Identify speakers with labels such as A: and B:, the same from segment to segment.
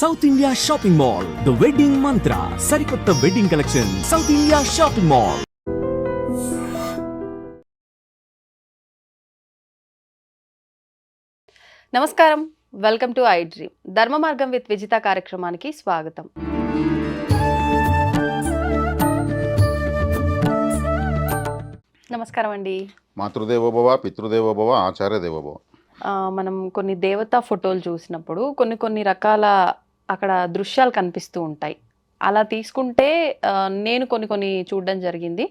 A: South India shopping mall, the wedding మంత్ర, సరికొత్త wedding collection, south India shopping mall.
B: నమస్కారం, welcome to I dream. ధర్మ మార్గం with Vijitha కార్యక్రమానికి స్వాగతం. నమస్కారం అండి.
C: మాతృదేవోభవ, పితృదేవోభవ, ఆచార్య దేవోభవ.
B: మనం కొన్ని దేవతా ఫోటోలు చూసినప్పుడు కొన్ని రకాల అక్కడ దృశ్యాలు కనిపిస్తూ ఉంటాయి. అలా తీసుకుంటే నేను కొన్ని చూడడం జరిగింది.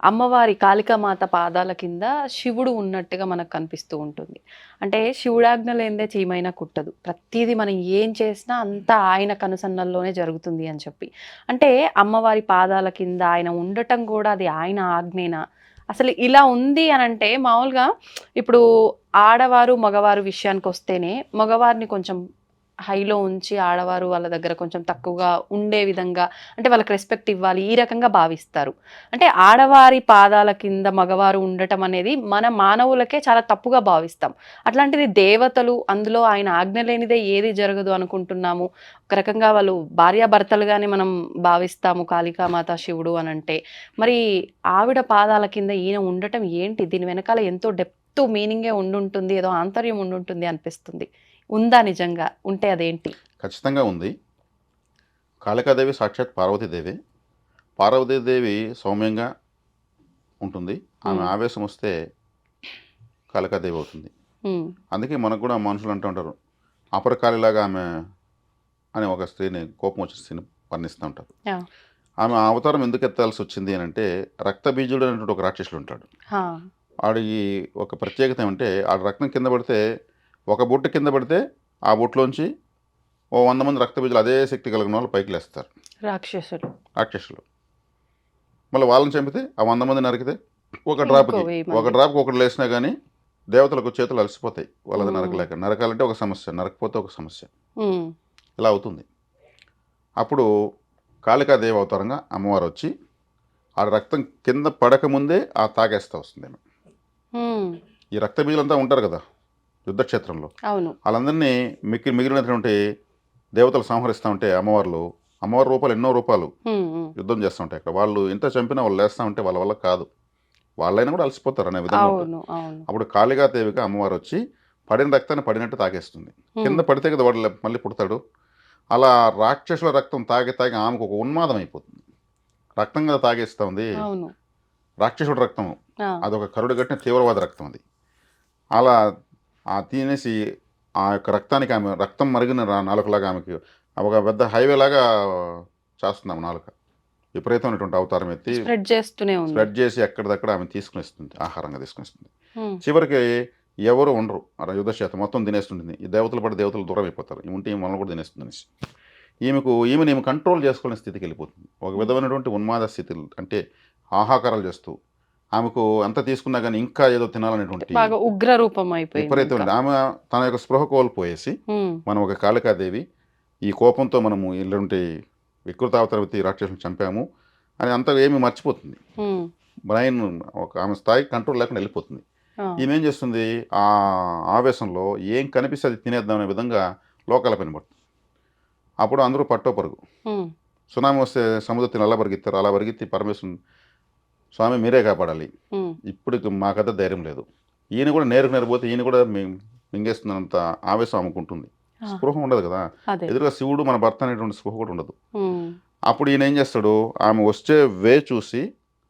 B: అమ్మవారి కాళికామాత పాదాల కింద శివుడు ఉన్నట్టుగా మనకు కనిపిస్తూ ఉంటుంది. అంటే శివుడాజ్ఞ లేనిదే చీమైనా కుట్టదు, ప్రతిదీ మనం ఏం చేసినా అంతా ఆయన కనుసన్నల్లోనే జరుగుతుంది అని చెప్పి. అంటే అమ్మవారి పాదాల కింద ఆయన ఉండటం కూడా అది ఆయన ఆజ్ఞేనా? అసలు ఇలా ఉంది అని అంటే మామూలుగా ఇప్పుడు ఆడవారు మగవారు విషయానికి వస్తేనే మగవారిని కొంచెం హైలో ఉంచి ఆడవారు వాళ్ళ దగ్గర కొంచెం తక్కువగా ఉండే విధంగా, అంటే వాళ్ళకి రెస్పెక్ట్ ఇవ్వాలి, ఈ రకంగా భావిస్తారు. అంటే ఆడవారి పాదాల కింద మగవారు ఉండటం అనేది మన మానవులకే చాలా తప్పుగా భావిస్తాం. అట్లాంటిది దేవతలు, అందులో ఆయన ఆజ్ఞ లేనిదే ఏది జరగదు అనుకుంటున్నాము. ఒక రకంగా వాళ్ళు భార్యాభర్తలుగానే మనం భావిస్తాము కాళికామాత శివుడు అని అంటే. మరి ఆవిడ పాదాల కింద ఈయన ఉండటం ఏంటి? దీని వెనకాల ఎంతో డెప్త్ మీనింగే ఉండుంటుంది, ఏదో ఆంతర్యం ఉండుంటుంది అనిపిస్తుంది. ఉందా? నిజంగా ఉంటే అదేంటి?
C: ఖచ్చితంగా ఉంది. కాళికాదేవి సాక్షాత్ పార్వతీదేవి. పార్వతీదేవి సౌమ్యంగా ఉంటుంది. ఆమె ఆవేశం వస్తే కాళికాదేవి అవుతుంది. అందుకే మనకు కూడా మనుషులు అంటూ ఉంటారు, అపరకాళిలాగా ఆమె అని ఒక స్త్రీని కోపం వచ్చే స్త్రీని వర్ణిస్తూ ఉంటారు. ఆమె అవతారం ఎందుకు ఎత్తాల్సి వచ్చింది అని అంటే, రక్తబీజుడు అనేటువంటి ఒక రాక్షసుడు ఉంటాడు. ఆడికి ఒక ప్రత్యేకత ఏమంటే, ఆడ రక్తం కింద పడితే, ఒక బొట్టు కింద పడితే ఆ బొట్టులోంచి 100 మంది రక్తబీజులు అదే శక్తి కలిగిన వాళ్ళు పైకి లేస్తారు, రాక్షసులు. మళ్ళీ వాళ్ళని చంపితే ఆ 100 మంది నరికితే ఒక డ్రాప్కి ఒకటి లేసినా కానీ దేవతలకు చేతులు అలసిపోతాయి వాళ్ళది నరకలేక. నరకాలంటే ఒక సమస్య, నరకపోతే ఒక సమస్య, ఇలా అవుతుంది. అప్పుడు కాళికాదేవి అవతారంగా అమ్మవారు వచ్చి ఆ రక్తం కింద పడకముందే ఆ తాగేస్తా వస్తుంది. ఈ రక్తబీజులంతా ఉంటారు కదా యుద్ధక్షేత్రంలో, వాళ్ళందరినీ మిగిలినటువంటి దేవతలు సంహరిస్తూ ఉంటే అమ్మవారి రూపాలు ఎన్నో రూపాలు యుద్ధం చేస్తూ ఉంటాయి. అక్కడ వాళ్ళు ఎంత చంపినా వాళ్ళు లేస్తూ ఉంటే వాళ్ళ వల్ల కాదు, వాళ్ళైనా కూడా అలసిపోతారు అనే విధంగా. అప్పుడు కాళికాదేవిగా అమ్మవారు వచ్చి పడిన రక్తాన్ని పడినట్టు తాగేస్తుంది. కింద పడితే కదా వాడు మళ్ళీ పుడతాడు. అలా రాక్షసుల రక్తం తాగి ఆమెకు ఒక ఉన్మాదం అయిపోతుంది. రక్తం కదా తాగేస్తూ ఉంది, రాక్షసుడి రక్తం, అదొక కరుడు కట్టిన తీవ్రవాద రక్తం అది. అలా తినేసి ఆ యొక్క రక్తానికి ఆమె రక్తం మరిగిన నాలుకలాగా ఆమెకి ఒక పెద్ద హైవే లాగా చేస్తుంది. ఆమె నాలుక విపరీతమైనటువంటి అవతారం ఎత్తి స్ప్రెడ్ చేసి ఎక్కడిదక్కడ ఆమె తీసుకునిస్తుంది, ఆహారంగా తీసుకునిస్తుంది. చివరికి ఎవరు ఉండరు, యుద్ధక్షేత్రం మొత్తం తినేస్తుంటుంది. ఈ దేవతలు పడి దేవతలు దూరం అయిపోతారు, ఉంటే మనల్ని కూడా తినేస్తుంది అనేసి ఈమె కంట్రోల్ చేసుకునే స్థితికి వెళ్ళిపోతుంది. ఒక విధమైనటువంటి ఉన్మాద స్థితి, అంటే ఆహాకారాలు చేస్తూ ఆమెకు అంత తీసుకున్నా కానీ ఇంకా ఏదో తినాలనేటువంటి
B: ఉగ్ర రూపం
C: విపరీతమైన ఆమె తన యొక్క స్పృహ కోల్పోయేసి, మనం ఒక కాళికాదేవి ఈ కోపంతో మనము ఇలాంటి వికృతావతారవతి రాక్షసులను చంపాము అని అంతా ఏమి మర్చిపోతుంది. బ్రెయిన్ ఒక ఆమె స్థాయి కంట్రోల్ లేకుండా వెళ్ళిపోతుంది. ఈమె ఏం చేస్తుంది, ఆ ఆవేశంలో ఏం కనిపిస్తే అది తినేద్దామనే విధంగా లోకాల పని పడుతుంది. అప్పుడు అందరూ పట్టో పరుగు, సునామీ వస్తే సముద్రం అలా పరిగెత్తారు. అలా పరిగెత్తి పరమేశ్వరుని, స్వామి మీరే కాపాడాలి, ఇప్పుడు మాకైతే ధైర్యం లేదు, ఈయన కూడా నేరుపోతే ఈయన కూడా మింగేస్తున్నంత ఆవేశం ఆమెకుంటుంది. స్పృహ ఉండదు కదా, ఎదురుగా శివుడు మన భర్త అనేటువంటి స్పృహ కూడా ఉండదు. అప్పుడు ఈయన ఏం చేస్తాడు, ఆమె వచ్చే చూసి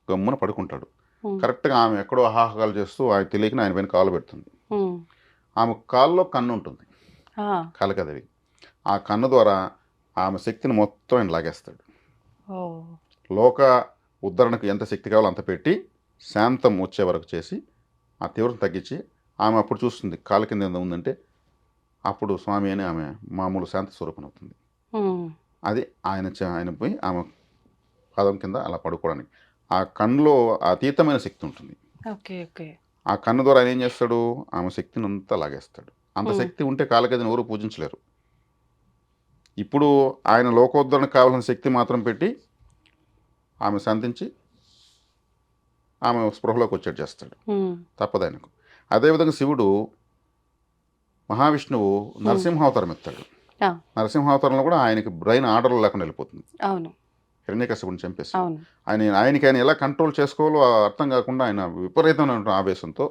C: గమ్మున పడుకుంటాడు. కరెక్ట్గా ఆమె ఎక్కడో ఆహాకాలు చేస్తూ ఆయన తెలియక ఆయన పైన కాలు పెడుతుంది. ఆమె కాల్లో కన్ను ఉంటుంది కాళికాదేవి. ఆ కన్ను ద్వారా ఆమె శక్తిని మొత్తం ఆయన లాగేస్తాడు. లోక ఉద్ధరణకు ఎంత శక్తి కావాలో అంత పెట్టి శాంతం వచ్చే వరకు చేసి ఆ తీవ్రత తగ్గించి ఆమె అప్పుడు చూస్తుంది కాలు కింద ఎంత ఉందంటే, అప్పుడు స్వామి అని ఆమె మామూలు శాంత స్వరూపం అవుతుంది. అది ఆయన పోయి ఆమె పాదం కింద అలా పడుకోవడానికి ఆ కన్నులో అతీతమైన శక్తి ఉంటుంది. ఆ కన్ను ద్వారా ఆయన ఏం చేస్తాడు, ఆమె శక్తిని అంతా లాగేస్తాడు. అంత శక్తి ఉంటే కాళికాదేవిని ఎవరు పూజించలేరు. ఇప్పుడు ఆయన లోకోద్ధరణకు కావాల్సిన శక్తి మాత్రం పెట్టి ఆమె శాంతించి ఆమె స్పృహలోకి వచ్చేట్టు చేస్తాడు, తప్పదు ఆయనకు. అదేవిధంగా శివుడు మహావిష్ణువు నరసింహావతారం ఎత్తాడు.
B: ఆ,
C: నరసింహావతారంలో కూడా ఆయనకి బ్రెయిన్ ఆర్డర్ లేకుండా వెళ్ళిపోతుంది.
B: అవును
C: హిరణ్యకశిపుని చంపేసి
B: అవును.
C: ఆయనకి ఆయన ఎలా కంట్రోల్ చేసుకోవాలో అర్థం కాకుండా ఆయన విపరీతమైన ఆవేశంతో,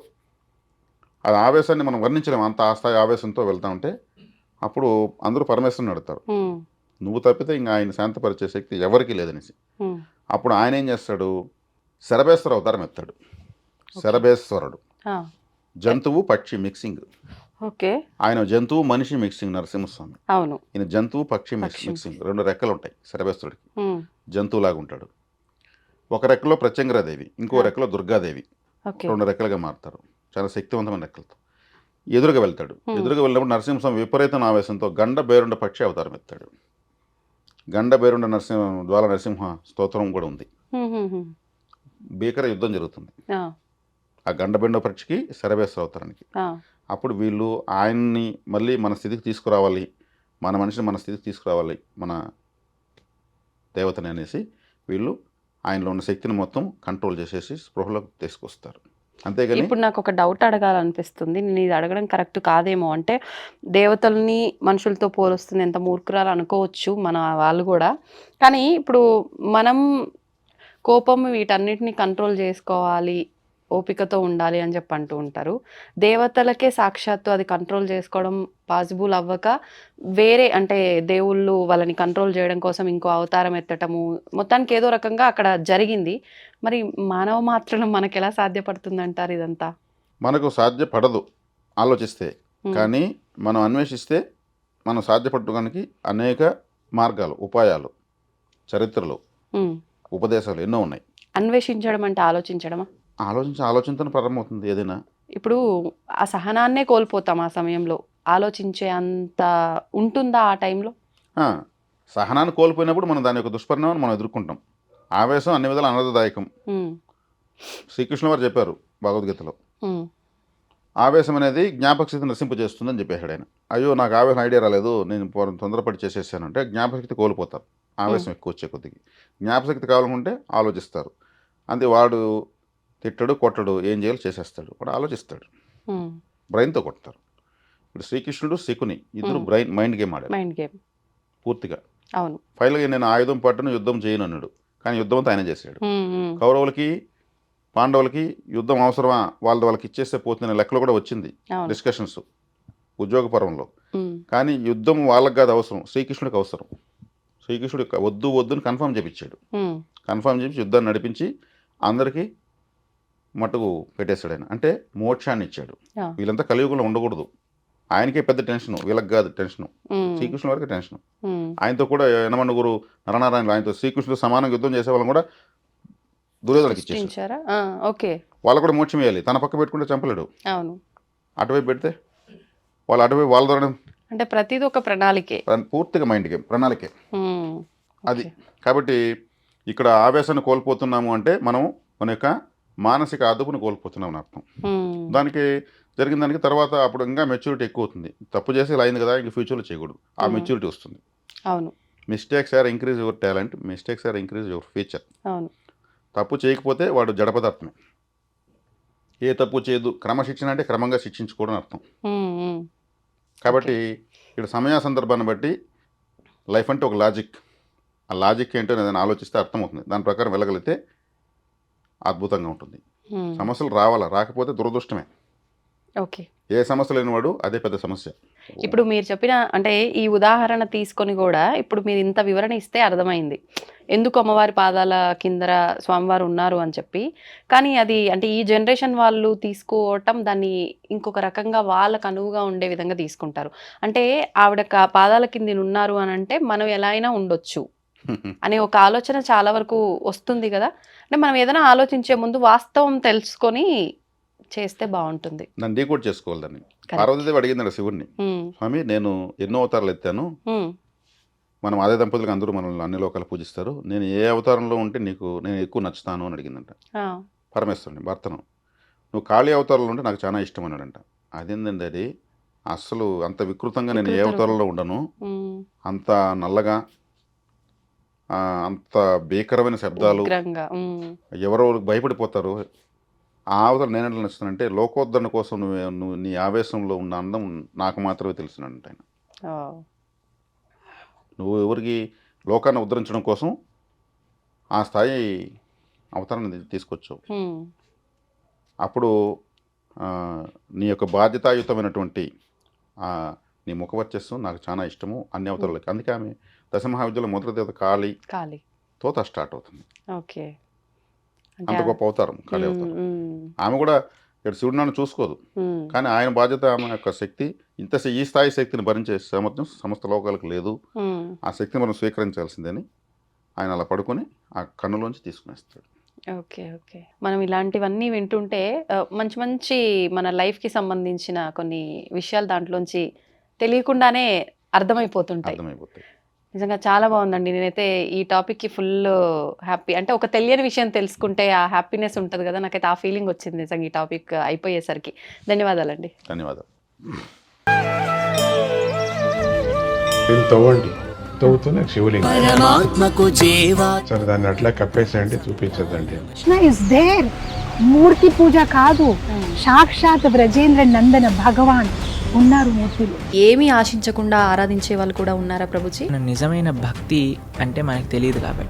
C: ఆ ఆవేశాన్ని మనం వర్ణించలేము, అంత ఆ స్థాయి ఆవేశంతో వెళ్తా ఉంటే అప్పుడు అందరూ పరమేశ్వరుని అడుగుతారు,
B: ఉమ్,
C: నువ్వు తప్పితే ఇంకా ఆయన శాంతపరిచే శక్తి ఎవరికీ లేదనేసి.
B: ఉమ్,
C: అప్పుడు ఆయన ఏం చేస్తాడు, శరభేశ్వర అవతారం ఎత్తాడు. శరభేశ్వరుడు
B: ఆ,
C: జంతువు పక్షి మిక్సింగ్.
B: ఓకే.
C: ఆయన జంతువు మనిషి మిక్సింగ్ నరసింహస్వామి.
B: అవును.
C: ఈయన జంతువు పక్షి
B: పక్షి.
C: మిక్సింగ్, 2 రెక్కలు ఉంటాయి శరభేశ్వరుడికి.
B: ఉమ్,
C: జంతువులాగా ఉంటాడు. ఒక రెక్కలో ప్రత్యంగరాదేవి, ఇంకో రెక్కలో దుర్గాదేవి,
B: ఓకే.
C: 2 రెక్కలుగా మారుతారు. చాలా శక్తివంతమైన రెక్కలతో ఎదురుగా వెళ్తాడు. ఎదురుగా వెళ్ళినప్పుడు నరసింహస్వామి విపరీతమైన ఆవేశంతో గండ బేరుండ పక్షి అవతారం ఎత్తాడు. గండ బేరుండ జ్వాల నరసింహ స్తోత్రం కూడా ఉంది.
B: ఉమ్, ఉమ్, ఉమ్,
C: భీకర యుద్ధం జరుగుతుంది
B: ఆ,
C: ఆ గండబెండ పక్షికి శరభేశ్వర అవతారానికి.
B: ఆ,
C: అప్పుడు వీళ్ళు ఆయన్ని మళ్ళీ మన స్థితికి తీసుకురావాలి, మన మనిషిని మన స్థితికి తీసుకురావాలి, మన దేవతని అనేసి వీళ్ళు ఆయనలో ఉన్న శక్తిని మొత్తం కంట్రోల్ చేసేసి స్పృహలోకి తీసుకొస్తారు. అంతేగాని
B: ఇప్పుడు నాకు ఒక డౌట్ అడగాలనిపిస్తుంది. నేను ఇది అడగడం కరెక్ట్ కాదేమో. అంటే దేవతల్ని మనుషులతో పోలుస్తుంది, ఎంత మూర్ఖురాలు అనుకోవచ్చు మన వాళ్ళు కూడా. కానీ ఇప్పుడు మనం కోపం వీటన్నిటిని కంట్రోల్ చేసుకోవాలి, ఓపికతో ఉండాలి అని చెప్పి అంటూ ఉంటారు. దేవతలకే సాక్షాత్తు అది కంట్రోల్ చేసుకోవడం పాసిబుల్ అవ్వక వేరే అంటే దేవుళ్ళు వాళ్ళని కంట్రోల్ చేయడం కోసం ఇంకో అవతారం ఎత్తటము మొత్తానికి ఏదో రకంగా అక్కడ జరిగింది. మరి మానవ మాత్రం మనకు ఎలా సాధ్యపడుతుంది అంటారు ఇదంతా?
C: మనకు సాధ్యపడదు ఆలోచిస్తే,
B: ఉమ్,
C: కానీ మనం అన్వేషిస్తే మనం సాధ్యపడడానికి అనేక మార్గాలు, ఉపాయాలు, చరిత్రలు,
B: ఉమ్.
C: ఉపదేశాలు ఎన్నో ఉన్నాయి.
B: అన్వేషించడం అంటే ఆలోచించడమా?
C: ఆలోచనతో ప్రారంభమవుతుంది ఏదైనా.
B: ఇప్పుడు ఆ సహనాన్నే కోల్పోతాం ఆ సమయంలో. ఆలోచించే అంత ఉంటుందా ఆ టైంలో?
C: ఆ, సహనాన్ని కోల్పోయినప్పుడు మనం దాని యొక్క దుష్పరిణామాన్ని మనం ఎదుర్కొంటాం. ఆవేశం అన్ని విధాలు అనర్థదాయకం.
B: ఉమ్,
C: శ్రీకృష్ణ వారు చెప్పారు భగవద్గీతలో,
B: ఉమ్,
C: ఆవేశం అనేది జ్ఞాపకశక్తి నశింపజేస్తుందని చెప్పేశాడు ఆయన. అయ్యో నాకు ఆవేశం ఐడియా రాలేదు, నేను తొందరపడి చేసేసాను అంటే జ్ఞాపకశక్తి కోల్పోతారు. ఆవేశం ఎక్కువ వచ్చే కొద్దికి జ్ఞాపకశక్తి కావాలనుకుంటే ఆలోచిస్తారు. అంతే, వాడు తిట్టడు కొట్టడు, ఏం చేయాలో చేసేస్తాడు, వాడు ఆలోచిస్తాడు,
B: ఉమ్,
C: బ్రెయిన్తో కొడతారు. ఇప్పుడు శ్రీకృష్ణుడు శకుని ఇద్దరు మైండ్ గేమ్ ఆడారు
B: మైండ్ గేమ్.
C: పూర్తిగా.
B: అవును.
C: ఫైనల్గా నేను ఆయుధం పట్టును యుద్ధం చేయను అన్నాడు, కానీ యుద్ధం అంతా ఆయన చేశాడు.
B: ఉమ్, ఉమ్,
C: కౌరవులకి పాండవులకి యుద్ధం అవసరమా, వాళ్ళకి ఇచ్చేస్తే పోతున్న లెక్కలు కూడా వచ్చింది
B: అవును.
C: డిస్కషన్స్ ఉద్యోగ పర్వంలో.
B: ఉమ్,
C: కానీ యుద్ధం వాళ్ళకి కాదు అవసరం, శ్రీకృష్ణుడికి అవసరం. శ్రీకృష్ణుడు వద్దుని కన్ఫర్మ్ చేయించాడు.
B: ఉమ్,
C: కన్ఫర్మ్ చేయించి యుద్ధాన్ని నడిపించి అందరికీ మట్టుకు పెట్టేశాడు ఆయన. అంటే మోక్షాన్ని ఇచ్చాడు.
B: ఆ,
C: వీళ్ళంతా కలియుగంలో ఉండకూడదు, ఆయనకే పెద్ద టెన్షన్, వీళ్ళకి కాదు టెన్షన్,
B: ఉమ్,
C: శ్రీకృష్ణుడి వరకు టెన్షన్.
B: ఉమ్,
C: ఆయనతో కూడా యనమనుగురు నరనారాయణులు ఆయనతో శ్రీకృష్ణుడు సమానంగా యుద్ధం చేసే వాళ్ళని కూడా దుర్యోధనకి ఇచ్చేసాడు.
B: సృష్టించారా? ఆ, ఓకే.
C: వాళ్ళు కూడా మోక్షం వేయాలి, తన పక్క పెట్టుకుంటే చంపలేడు.
B: అవును.
C: అటువైపు పెడితే వాళ్ళు అటువైపు వాళ్ళ ద్వారా
B: అంటే ప్రతిదీ ఒక ప్రణాళికే.
C: పూర్తిగా మైండ్ గేమ్, ప్రణాళికే
B: ఉమ్,
C: అది.
B: ఓకే.
C: కాబట్టి ఇక్కడ ఆవేశాన్ని కోల్పోతున్నాము అంటే మనం మన యొక్క మానసిక అదుపును కోల్పోతున్నాం అని అర్థం.
B: ఉమ్,
C: దానికి జరిగిన దానికి తర్వాత అప్పుడు ఇంకా మెచ్యూరిటీ ఎక్కువ అవుతుంది. తప్పు చేసి ఇలా అయింది కదా, ఇంక ఫ్యూచర్లో చేయకూడదు, ఆ మెచ్యూరిటీ వస్తుంది.
B: అవును.
C: Mistakes are increase your talent, mistakes are increase your future.
B: అవును.
C: తప్పు చేయకపోతే వాడు జడ పదార్థమే. ఏ తప్పు చేయదు, క్రమశిక్షణ అంటే క్రమంగా శిక్షించుకోవడం అర్థం.
B: ఉమ్, ఉమ్,
C: కాబట్టి ఇక్కడ సమయ సందర్భాన్ని బట్టి లైఫ్ అంటే ఒక లాజిక్, ఆ లాజిక్ ఏంటో ఏదైనా ఆలోచిస్తే అర్థమవుతుంది, దాని ప్రకారం వెళ్ళగలిగితే అద్భుతంగా ఉంటుంది.
B: ఉమ్,
C: సమస్యలు రావాలా, రాకపోతే దురదృష్టమే.
B: ఓకే.
C: ఏ సమస్య లేనివాడు అదే పెద్ద సమస్య.
B: ఇప్పుడు మీరు చెప్పిన అంటే ఈ ఉదాహరణ తీసుకొని కూడా ఇప్పుడు మీరు ఇంత వివరణ ఇస్తే అర్థమైంది ఎందుకు అమ్మవారి పాదాల కింద స్వామివారు ఉన్నారు అని చెప్పి. కానీ అది అంటే ఈ జనరేషన్ వాళ్ళు తీసుకోవటం దాన్ని ఇంకొక రకంగా వాళ్ళకు అనువుగా ఉండే విధంగా తీసుకుంటారు. అంటే ఆవిడ పాదాల కింద ఉన్నారు అని అంటే మనం ఎలా అయినా ఉండొచ్చు అనే ఒక ఆలోచన చాలా వరకు వస్తుంది కదా. అంటే మనం ఏదైనా ఆలోచించే ముందు వాస్తవం తెలుసుకొని చేస్తే బాగుంటుంది.
C: నన్ను డీకోడ్ చేసుకోవాలి దాన్ని. పార్వతీదేవి అడిగింది శివుడిని,
B: ఉమ్,
C: స్వామి నేను ఎన్నో అవతారాలు ఎత్తాను,
B: ఉమ్,
C: మనం అదే దంపతులకు అందరూ మనల్ని అన్ని లోకాలు పూజిస్తారు, నేను ఏ అవతారంలో ఉంటే నేను ఎక్కువ నచ్చుతాను అని అడిగిందంట
B: ఆ,
C: పరమేశ్వరుని భర్తను. నువ్వు కాళీ అవతారంలో ఉంటే నాకు చాలా ఇష్టం అన్నాడంట. అదేందండి అది, అస్సలు అంత వికృతంగా నేను ఏ అవతారంలో ఉండను,
B: ఉమ్,
C: అంత నల్లగా అంత భీకరమైన శబ్దాలు,
B: ఉగ్రంగా, ఉమ్,
C: ఎవరో భయపడిపోతారు, ఆ అవతారం నేను ఎట్లా నచ్చుతానంటే లోకోద్ధరణ కోసం నువ్వు నీ ఆవేశంలో ఉన్న అందం నాకు మాత్రమే తెలుసునంట ఆయన.
B: ఆ,
C: నువ్వు ఎవరికి లోకాన్ని ఉద్ధరించడం కోసం ఆ స్థాయి అవతరణ తీసుకొచ్చావు.
B: హ్మ్.
C: అప్పుడు నీ యొక్క బాధ్యతాయుతమైనటువంటి నీ ముఖవర్చస్సు నాకు చాలా ఇష్టము అన్ని అవతరాలకి. అందుకే ఆమె దశమహావిద్యలో మొదటి దేవత కాళీతో
B: కాళీ
C: స్టార్ట్ అవుతుంది.
B: ఓకే.
C: అంత గొప్ప అవతారం కాళీ అవతారం. ఆమె కూడా ఇక్కడ శివుడు నన్ను చూసుకోదు, కానీ ఆయన బాధ్యత, ఆమె యొక్క శక్తి ఈ స్థాయి శక్తిని భరించే సామర్థ్యం సమస్త లోకాలకు లేదు. ఆ శక్తిని మనం స్వీకరించాల్సిందని ఆయన అలా పడుకొని ఆ కన్నులోంచి తీసుకునేస్తాడు.
B: ఓకే. ఓకే. మనం ఇలాంటివన్నీ వింటుంటే మంచి మంచి మన లైఫ్కి సంబంధించిన కొన్ని విషయాలు దాంట్లోంచి తెలియకుండానే అర్థమైపోతుంటాయి. నిజంగా చాలా బాగుందండి. నేనైతే ఈ టాపిక్కి ఫుల్ హ్యాపీ. అంటే ఒక తెలియని విషయం తెలుసుకుంటే ఆ హ్యాపీనెస్ ఉంటుంది కదా, నాకైతే ఆ ఫీలింగ్ వచ్చింది నిజంగా ఈ టాపిక్ అయిపోయేసరికి. ధన్యవాదాలండి.
C: ధన్యవాదాలు.
D: తవ్వండి, తవ్వుతున్న శివలింగం సరే దాన్ని అట్లా కప్పేసేయండి, చూపించదండి.
E: Krishna is there. మూర్తి పూజ కాదు, సాక్షాత్ బ్రజేంద్ర నందన భగవాన్ ఉన్నారు మూర్తిలో.
B: ఏమీ ఆశించకుండా ఆరాధించే వాళ్ళు కూడా ఉన్నారా ప్రభుజీ?
F: నిజమైన భక్తి అంటే మనకు తెలియదు కాబట్టి